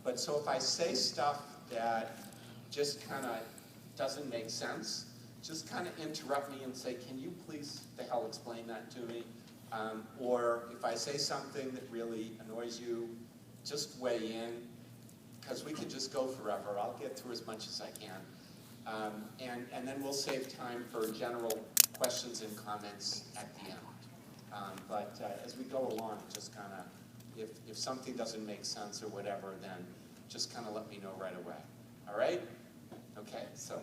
But so if I say stuff that just kind of doesn't make sense, just kind of interrupt me and say, can you please the hell explain that to me? Or if I say something that really annoys you, just weigh in, because we could just go forever. I'll get through as much as I can. And then we'll save time for general questions and comments at the end. But as we go along, just kind of, if something doesn't make sense or whatever, then just kind of let me know right away. All right? Okay, so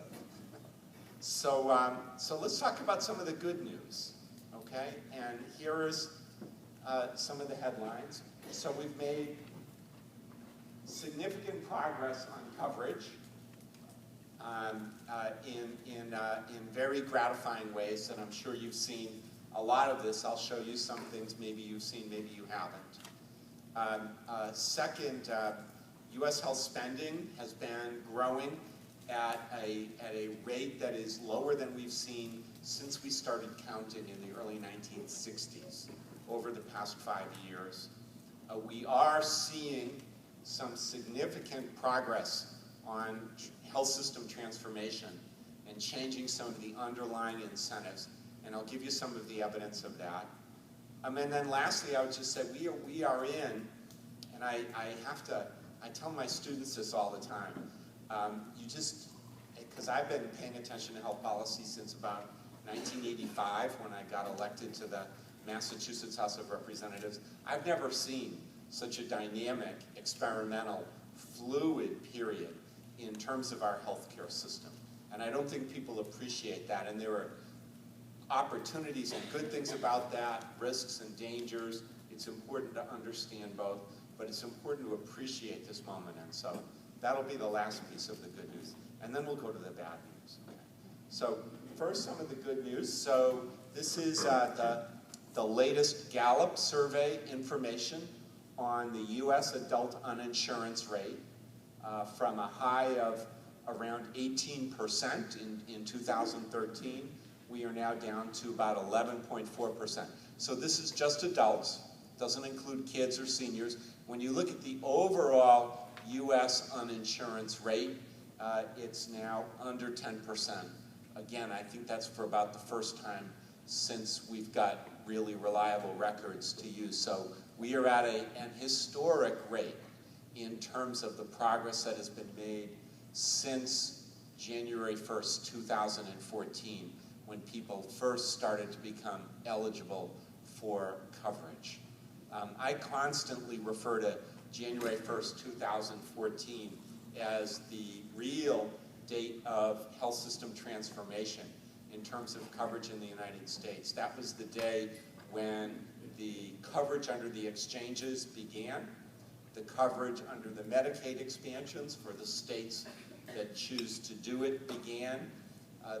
let's talk about some of the good news, okay? And here is some of the headlines. So we've made significant progress on coverage in very gratifying ways, and I'm sure you've seen a lot of this. I'll show you some things maybe you've seen, maybe you haven't. Second, U.S. health spending has been growing at a rate that is lower than we've seen since we started counting in the early 1960s, over the past 5 years. We are seeing some significant progress on health system transformation and changing some of the underlying incentives, and I'll give you some of the evidence of that. And then lastly, I would just say we are in, and I tell my students this all the time, because I've been paying attention to health policy since about 1985 when I got elected to the Massachusetts House of Representatives. I've never seen such a dynamic, experimental, fluid period in terms of our healthcare system. And I don't think people appreciate that, and there are opportunities and good things about that, risks and dangers. It's important to understand both, but it's important to appreciate this moment. And so that'll be the last piece of the good news. And then we'll go to the bad news. Okay. So first, some of the good news. So this is the latest Gallup survey information on the U.S. adult uninsurance rate from a high of around 18% in 2013. We are now down to about 11.4%. So this is just adults, doesn't include kids or seniors. When you look at the overall U.S. uninsurance rate, it's now under 10%. Again, I think that's for about the first time since we've got really reliable records to use. So we are at an historic rate in terms of the progress that has been made since January 1st, 2014, when people first started to become eligible for coverage. I constantly refer to January 1st, 2014 as the real date of health system transformation in terms of coverage in the United States. That was the day when the coverage under the exchanges began, the coverage under the Medicaid expansions for the states that choose to do it began.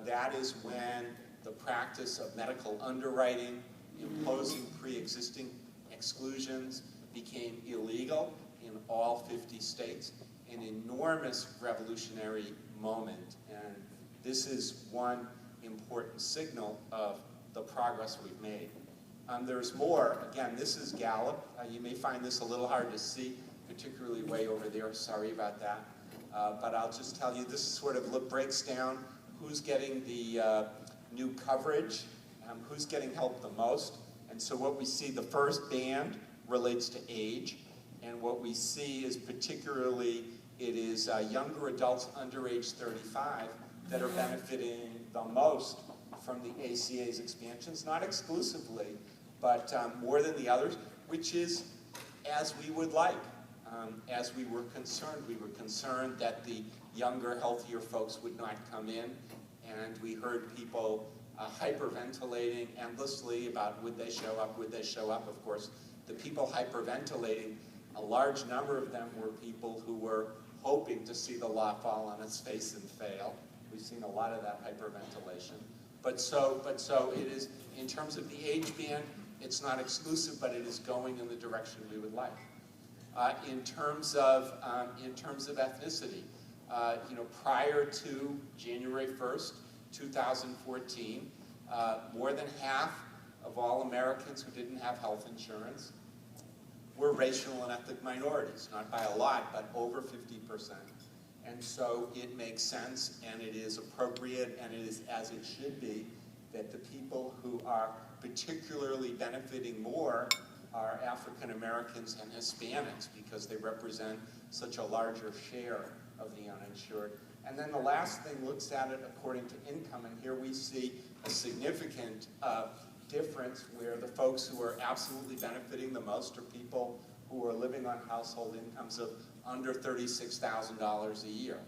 That is when the practice of medical underwriting, imposing pre-existing exclusions, became illegal in all 50 states. An enormous revolutionary moment, and this is one important signal of the progress we've made. There's more. Again, this is Gallup. You may find this a little hard to see, particularly way over there. Sorry about that. But I'll just tell you, this sort of breaks down who's getting the new coverage, who's getting help the most. And so what we see, the first band relates to age, and what we see is particularly, it is younger adults under age 35 that are benefiting the most from the ACA's expansions, not exclusively, but more than the others, which is as we would like. As we were concerned that the younger, healthier folks would not come in, and we heard people hyperventilating endlessly about would they show up, would they show up. Of course, the people hyperventilating, a large number of them were people who were hoping to see the law fall on its face and fail. We've seen a lot of that hyperventilation. But so it is, in terms of the age band, it's not exclusive, but it is going in the direction we would like. In terms of ethnicity, prior to January 1st, 2014, more than half of all Americans who didn't have health insurance were racial and ethnic minorities, not by a lot, but over 50%. And so it makes sense, and it is appropriate, and it is as it should be, that the people who are particularly benefiting more are African Americans and Hispanics, because they represent such a larger share of the uninsured. And then the last thing looks at it according to income, and here we see a significant difference where the folks who are absolutely benefiting the most are people who are living on household incomes of under $36,000 a year.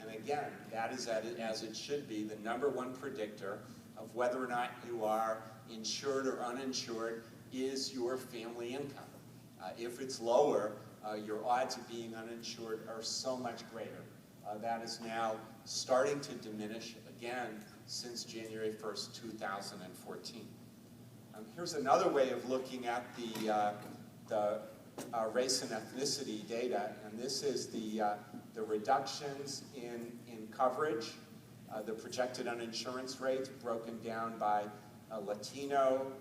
And again, that is as it should be, the #1 predictor of whether or not you are insured or uninsured is your family income. If it's lower, your odds of being uninsured are so much greater. That is now starting to diminish again since January 1st, 2014. Here's another way of looking at the race and ethnicity data, and this is the reductions in coverage, the projected uninsurance rates broken down by Latino,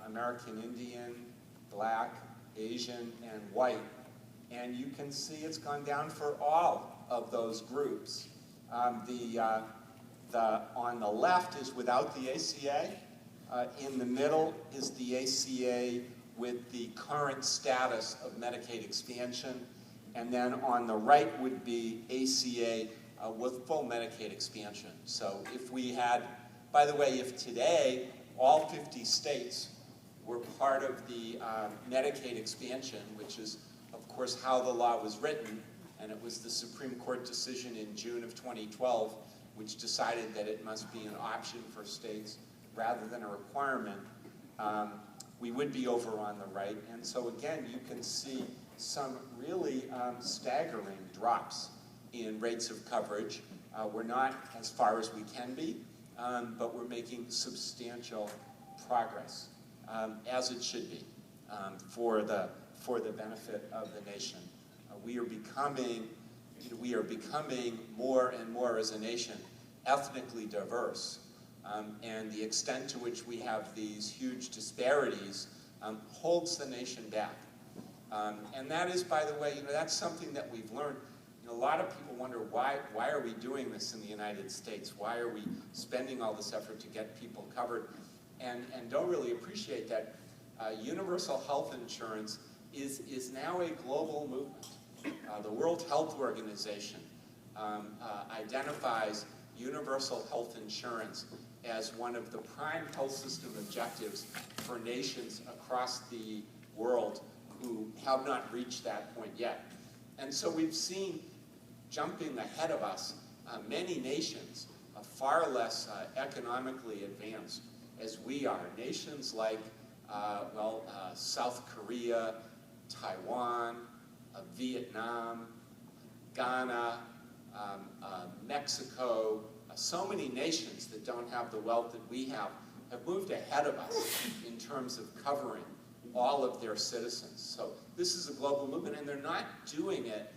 American Indian, Black, Asian, and white. And you can see it's gone down for all of those groups. On the left is without the ACA. In the middle is the ACA with the current status of Medicaid expansion. And then on the right would be ACA with full Medicaid expansion. So if we had, by the way, if today all 50 states were part of the Medicaid expansion, which is, of course, how the law was written, and it was the Supreme Court decision in June of 2012, which decided that it must be an option for states rather than a requirement, we would be over on the right. And so again, you can see some really staggering drops in rates of coverage. We're not as far as we can be, but we're making substantial progress, as it should be, for the benefit of the nation. We are becoming more and more as a nation ethnically diverse, and the extent to which we have these huge disparities holds the nation back. And that is, by the way, that's something that we've learned. A lot of people wonder why are we doing this in the United States? Why are we spending all this effort to get people covered? And don't really appreciate that universal health insurance is now a global movement. The World Health Organization identifies universal health insurance as one of the prime health system objectives for nations across the world who have not reached that point yet. And so we've seen, jumping ahead of us, many nations far less economically advanced as we are. Nations like, South Korea, Taiwan, Vietnam, Ghana, Mexico, so many nations that don't have the wealth that we have moved ahead of us in terms of covering all of their citizens. So this is a global movement, and they're not doing it.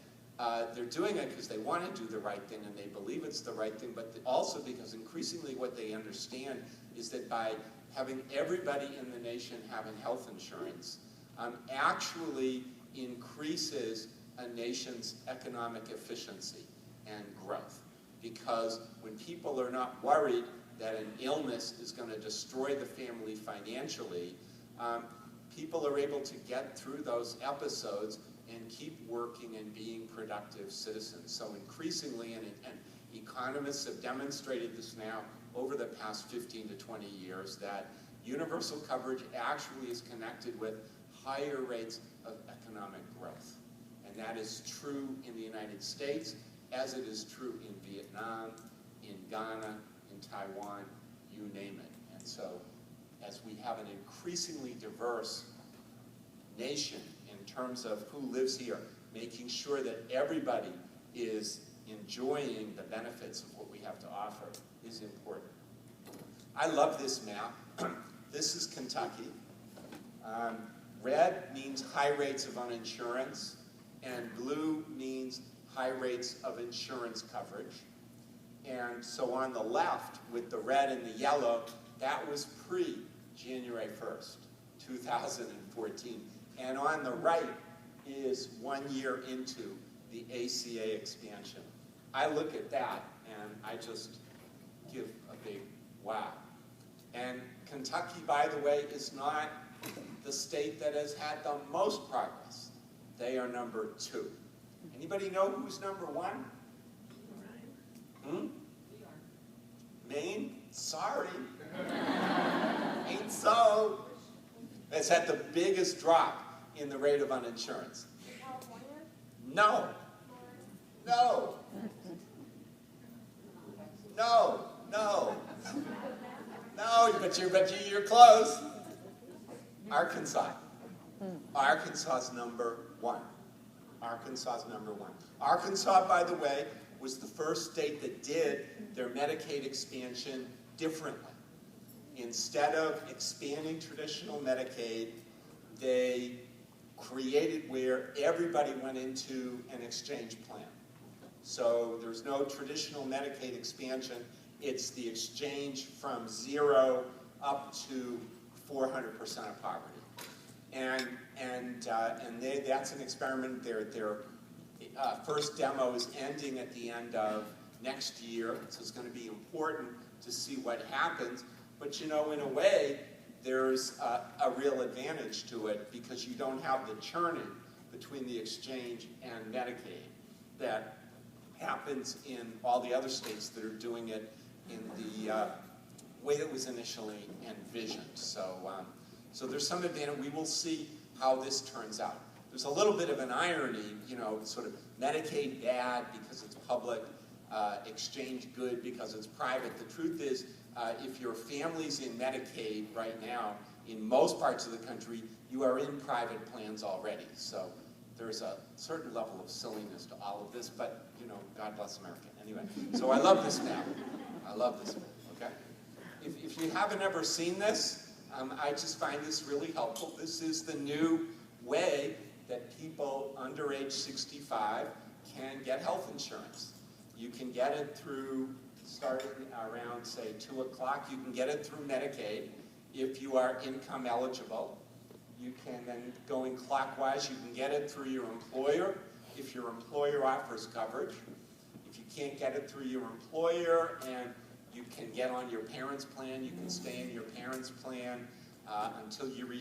They're doing it because they want to do the right thing and they believe it's the right thing, but also because increasingly what they understand is that by having everybody in the nation having health insurance actually increases a nation's economic efficiency and growth. Because when people are not worried that an illness is going to destroy the family financially, people are able to get through those episodes and keep working and being productive citizens. So increasingly, and economists have demonstrated this now over the past 15 to 20 years, that universal coverage actually is connected with higher rates of economic growth. And that is true in the United States, as it is true in Vietnam, in Ghana, in Taiwan, you name it. And so as we have an increasingly diverse nation in terms of who lives here, making sure that everybody is enjoying the benefits of what we have to offer is important. I love this map. This is Kentucky. Red means high rates of uninsurance, and blue means high rates of insurance coverage. And so on the left, with the red and the yellow, that was pre-January 1st, 2014. and on the right is 1 year into the ACA expansion. I look at that and I just give a big wow. And Kentucky, by the way, is not the state that has had the most progress. They are number 2. Anybody know who's number 1? Maine? Sorry. Ain't so. It's had the biggest drop in the rate of uninsurance. California? No. No. No. No. No, but you're close. Arkansas. Arkansas's number 1. Arkansas's number 1. Arkansas, by the way, was the first state that did their Medicaid expansion differently. Instead of expanding traditional Medicaid, they created where everybody went into an exchange plan. So there's no traditional Medicaid expansion. It's the exchange from 0 up to 400% of poverty. And that's an experiment. Their first demo is ending at the end of next year, so it's going to be important to see what happens. But you know, in a way, there's a real advantage to it because you don't have the churning between the exchange and Medicaid that happens in all the other states that are doing it in the way that was initially envisioned. So there's some advantage. We will see how this turns out. There's a little bit of an irony, you know, sort of Medicaid bad because it's public, exchange good because it's private. The truth is, if your family's in Medicaid right now, in most parts of the country, you are in private plans already. So there's a certain level of silliness to all of this, but, you know, God bless America. Anyway, so I love this map. I love this map, okay? If you haven't ever seen this, I just find this really helpful. This is the new way that people under age 65 can get health insurance. You can get it through, starting around, say, 2 o'clock, you can get it through Medicaid if you are income eligible. You can then, going clockwise, you can get it through your employer if your employer offers coverage. If you can't get it through your employer and you can get on your parents' plan, you can stay in your parents' plan until you reach